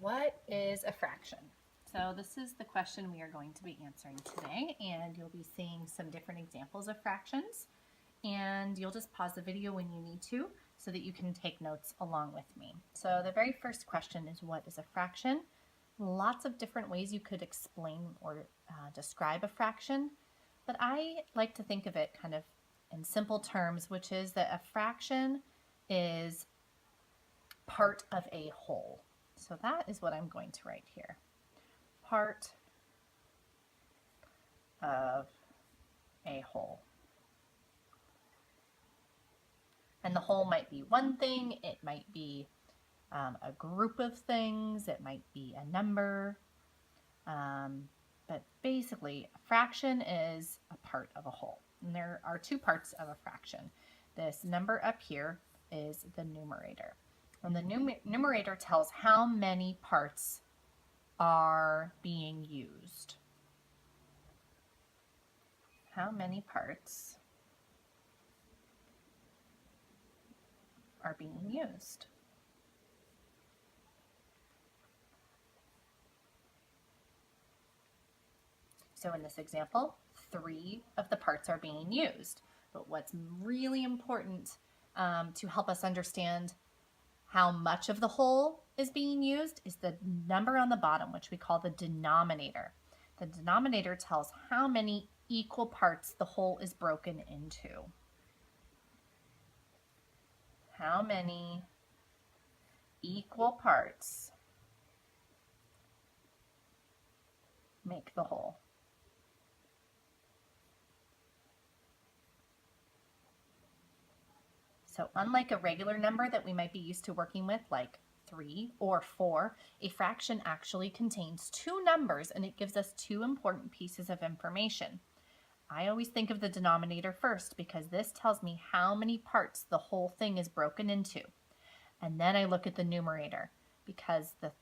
What is a fraction? So this is the question we are going to be answering today, and you'll be seeing some different examples of fractions, and you'll just pause the video when you need to so that you can take notes along with me. So the very first question is, what is a fraction? Lots of different ways you could explain or describe a fraction, but I like to think of it kind of in simple terms, which is that a fraction is part of a whole. So that is what I'm going to write here. Part of a whole. And the whole might be one thing, it might be a group of things, it might be a number, but basically a fraction is a part of a whole. And there are two parts of a fraction. This number up here is the numerator. And the numerator tells how many parts are being used. How many parts are being used? So in this example, 3 of the parts are being used. But what's really important to help us understand how much of the whole is being used is the number on the bottom, which we call the denominator. The denominator tells how many equal parts the whole is broken into. How many equal parts make the whole? So unlike a regular number that we might be used to working with, like 3 or 4, a fraction actually contains 2 numbers, and it gives us 2 important pieces of information. I always think of the denominator first because this tells me how many parts the whole thing is broken into. And then I look at the numerator because the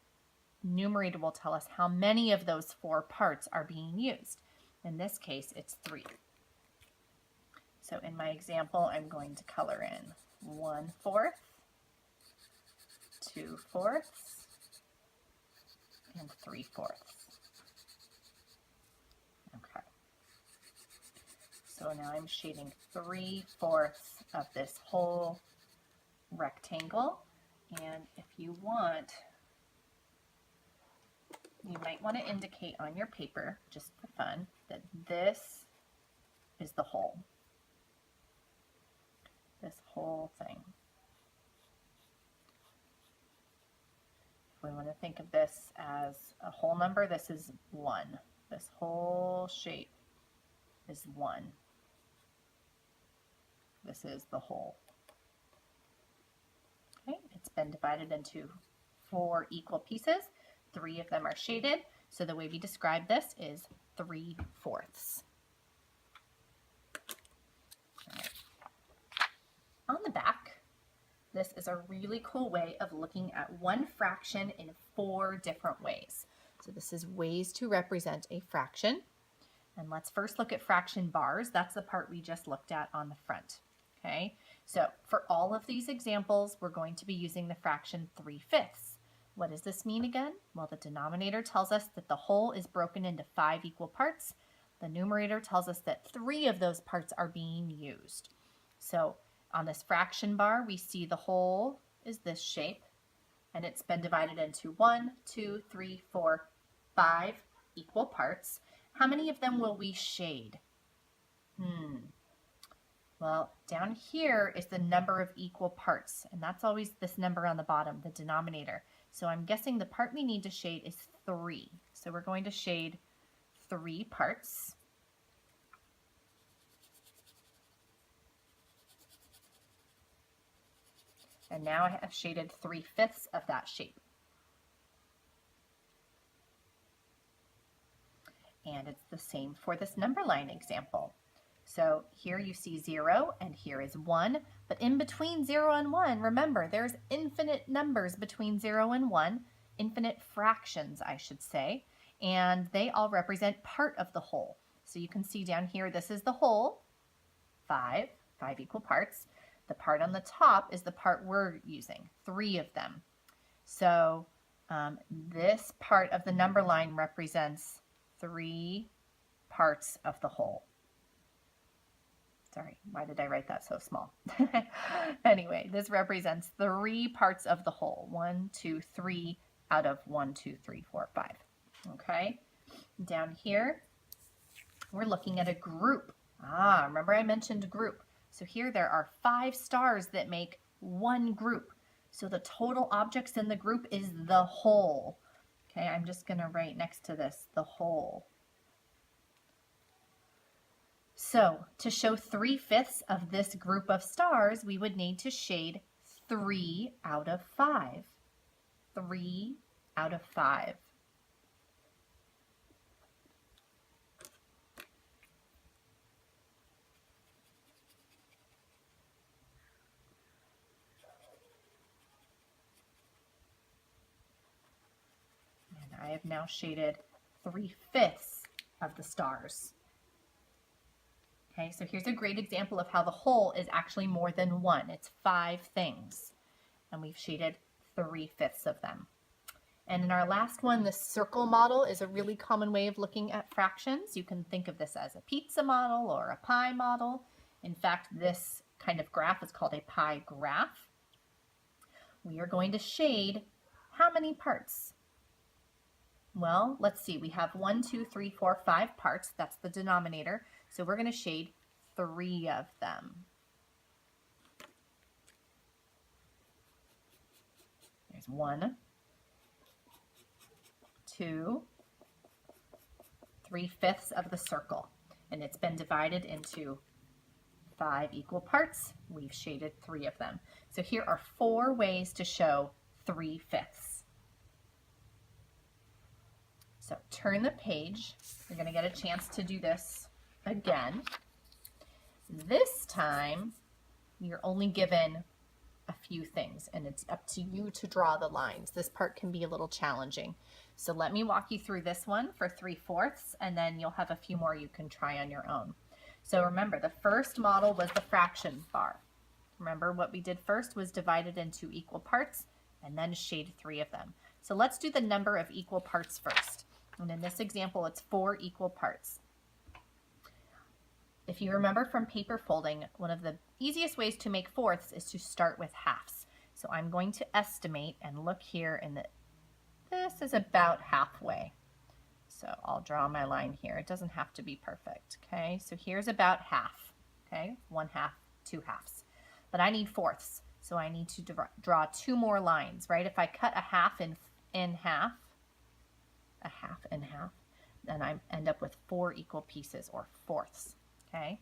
numerator will tell us how many of those 4 parts are being used. In this case, it's 3. So in my example, I'm going to color in 1/4, 2/4, and 3/4. Okay. So now I'm shading 3/4 of this whole rectangle. And if you want, you might want to indicate on your paper, just for fun, that this is the whole. This whole thing. If we want to think of this as a whole number, this is 1. This whole shape is 1. This is the whole. Okay, it's been divided into 4 equal pieces. 3 of them are shaded, so the way we describe this is 3/4. On the back, this is a really cool way of looking at one fraction in 4 different ways. So this is ways to represent a fraction. And let's first look at fraction bars. That's the part we just looked at on the front. Okay, so for all of these examples, we're going to be using the fraction 3/5. What does this mean again? Well, the denominator tells us that the whole is broken into 5 equal parts. The numerator tells us that 3 of those parts are being used. So on this fraction bar, we see the whole is this shape, and it's been divided into 1, 2, 3, 4, 5 equal parts. How many of them will we shade? Well, down here is the number of equal parts, and that's always this number on the bottom, the denominator. So I'm guessing the part we need to shade is 3. So we're going to shade 3 parts. And now I have shaded 3/5 of that shape. And it's the same for this number line example. So here you see 0 and here is 1, but in between 0 and 1, remember, there's infinite numbers between 0 and 1, infinite fractions, I should say, and they all represent part of the whole. So you can see down here, this is the whole, 5 equal parts. The part on the top is the part we're using, 3 of them. So This part of the number line represents 3 parts of the whole. Sorry, why did I write that so small? Anyway, this represents 3 parts of the whole. 1, 2, 3 out of 1, 2, 3, 4, 5. Okay, down here, we're looking at a group. Remember I mentioned group. So here there are 5 stars that make one group. So the total objects in the group is the whole. Okay, I'm just going to write next to this, the whole. So to show 3/5 of this group of stars, we would need to shade 3 out of 5. 3 out of 5. And I have now shaded 3/5 of the stars. Okay, so here's a great example of how the whole is actually more than one. It's 5 things, and we've shaded 3/5 of them. And in our last one, the circle model is a really common way of looking at fractions. You can think of this as a pizza model or a pie model. In fact, this kind of graph is called a pie graph. We are going to shade how many parts? Well, let's see. We have 1, 2, 3, 4, 5 parts. That's the denominator. So we're going to shade 3 of them. There's 1, 2, 3/5 of the circle. And it's been divided into 5 equal parts. We've shaded 3 of them. So here are 4 ways to show 3/5. So turn the page. You're going to get a chance to do this again. This time, you're only given a few things, and it's up to you to draw the lines. This part can be a little challenging. So let me walk you through this one for 3/4, and then you'll have a few more you can try on your own. So remember, the first model was the fraction bar. Remember what we did first was divided into equal parts and then shade 3 of them. So let's do the number of equal parts first. And in this example, it's 4 equal parts. If you remember from paper folding, one of the easiest ways to make fourths is to start with halves. So I'm going to estimate and look here, and this is about halfway. So I'll draw my line here. It doesn't have to be perfect, okay? So here's about half, okay? 1/2, 2 halves. But I need fourths, so I need to draw 2 more lines, right? If I cut a half in half, a half in half, then I end up with 4 equal pieces, or fourths, okay?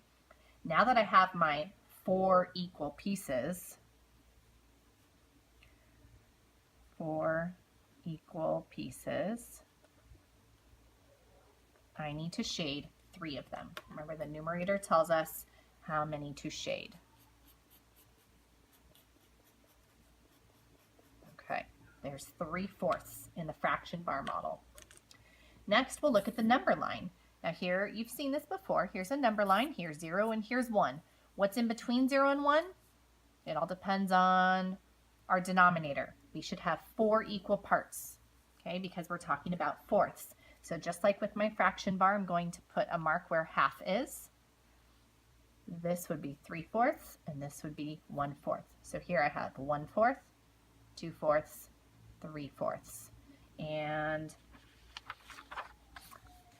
Now that I have my 4 equal pieces, 4 equal pieces, I need to shade 3 of them. Remember, the numerator tells us how many to shade. Okay, there's 3/4 in the fraction bar model. Next, we'll look at the number line. Now here, you've seen this before. Here's a number line, here's 0 and here's 1. What's in between 0 and 1? It all depends on our denominator. We should have 4 equal parts, okay, because we're talking about fourths. So just like with my fraction bar, I'm going to put a mark where half is. This would be 3/4, and this would be 1/4. So here I have 1/4, 2/4, 3/4. And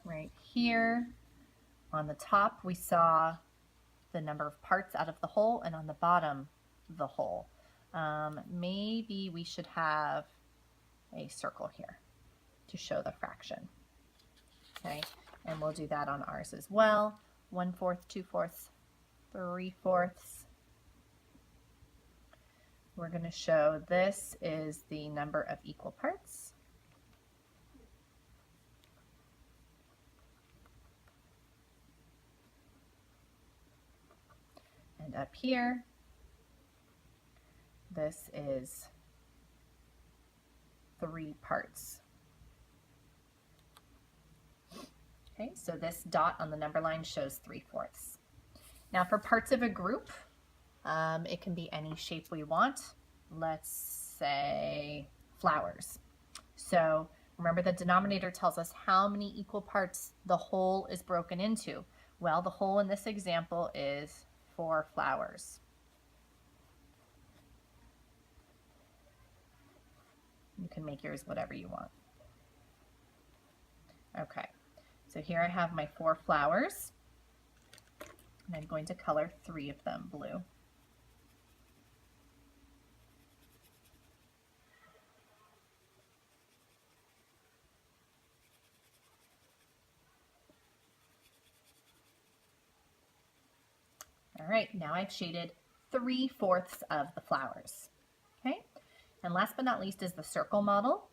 right here on the top, we saw the number of parts out of the whole, and on the bottom, the whole. Maybe we should have a circle here to show the fraction. Okay, and we'll do that on ours as well. 1/4, 2/4, 3/4. We're going to show this is the number of equal parts. And up here, this is 3 parts. Okay, so this dot on the number line shows 3/4. Now for parts of a group, it can be any shape we want. Let's say flowers. So remember, the denominator tells us how many equal parts the whole is broken into. Well, the whole in this example is 4 flowers. You can make yours whatever you want. Okay, so here I have my 4 flowers, and I'm going to color 3 of them blue. All right, now I've shaded 3/4 of the flowers. Okay, and last but not least is the circle model.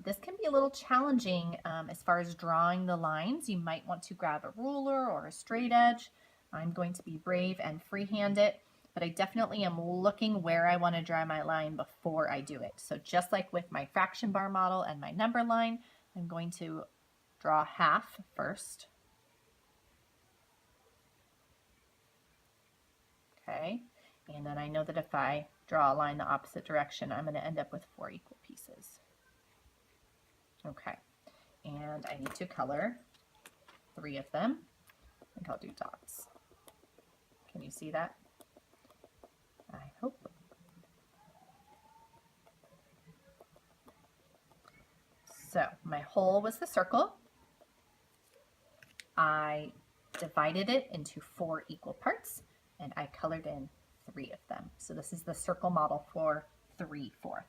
This can be a little challenging as far as drawing the lines. You might want to grab a ruler or a straight edge. I'm going to be brave and freehand it, but I definitely am looking where I want to draw my line before I do it. So just like with my fraction bar model and my number line, I'm going to draw half first. Okay, and then I know that if I draw a line the opposite direction, I'm going to end up with 4 equal pieces. Okay, and I need to color 3 of them. I think I'll do dots. Can you see that? I hope. So my whole was the circle. I divided it into 4 equal parts, and I colored in 3 of them. So this is the circle model for 3/4.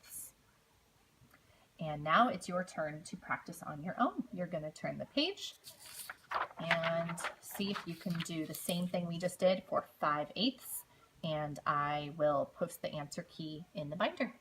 And now it's your turn to practice on your own. You're going to turn the page and see if you can do the same thing we just did for 5/8, and I will post the answer key in the binder.